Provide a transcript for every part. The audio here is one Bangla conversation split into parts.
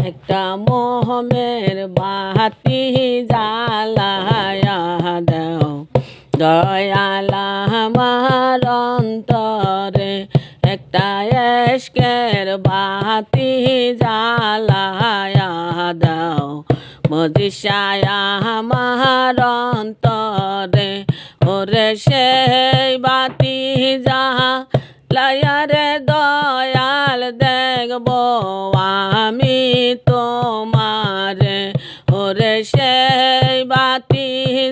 একটা মোহমের বাতি জ্বালায়া দাও দয়াল আমার অন্তরে, একটা ইশকের বাতি জ্বালায়া দাও মজিষায় আমার অন্তরে। ওরে সেই বাতি জ্বালায়া রে দয়াল দেখব আমি তোমারে। ওরে সেই বাতি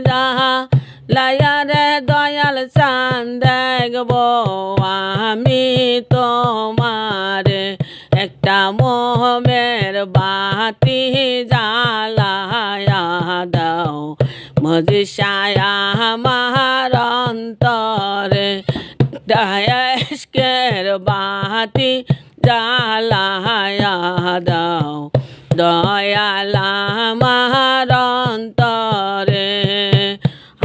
জ্বালায়া রে দয়াল চাঁদ দেখব আমি তোমারে। একটা মোহমের বাতি জ্বালায়া দাও মজিষায় আমার অন্তরে, একটা ইশকের বাতি জ্বালায়া দাও দয়াল আমার অন্তরে।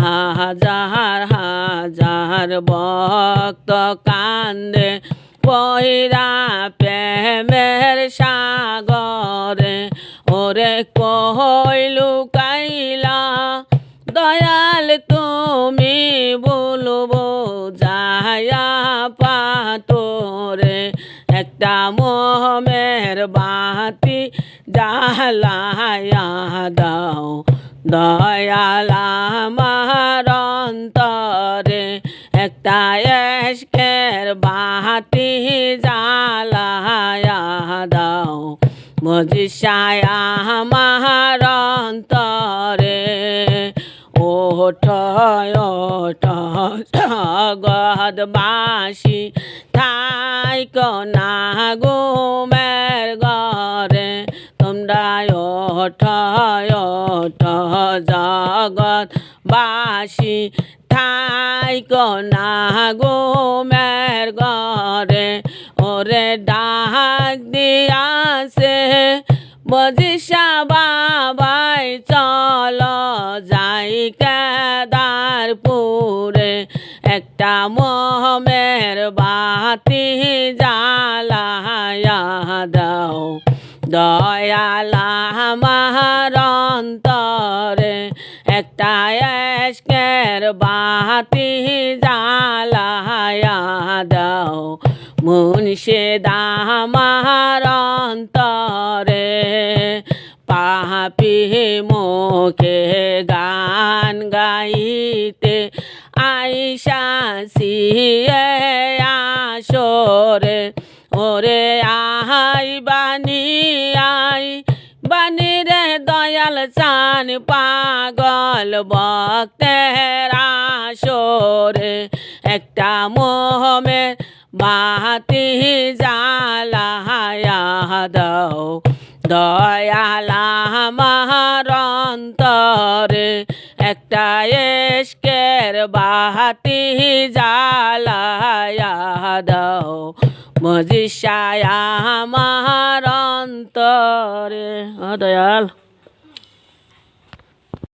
হাজার হাজার ভক্ত কান্দে পইরা প্রেমের সাগরে। ওরে কই লুকাইলা দয়াল তুমি বলবো যায়া পাথরে। একটা মোহমের বাতি জ্বালায়া দাও দয়াল আমার অন্তরে, একটা ইশকের বাতি জ্বালায়া দাও মজিষায় আমার অন্তরে। ওঠ ওঠ জগৎবাসী থাইক না ঘুমের ঘরে, তোমরা ওঠ ওঠ জগৎবাসী থাইক না ঘুমের ঘরে। ওরে ডাক দিয়াছে মজিষা বাবাই চল যাই কেদারপুরে, একটা মোহমের বাতি জ্বালায়া দাও দয়াল আমার অন্তরে। একটা ইশকের বাতি জ্বালায়া দাও মুর্শিদ আমার অন্তরে। পাপী মুখে গান গাইতে আইসাছি আসরে। ওরে আই বানি রে দয়াল চান পাগল ভক্তের আসরে। একটা মোহমের বাতি জ্বালায়া দাও দয়াল আমার অন্তরে, একটা ইশকের বাতি জ্বালায়া দাও মজিষায় আমার অন্তরে। দয়াল।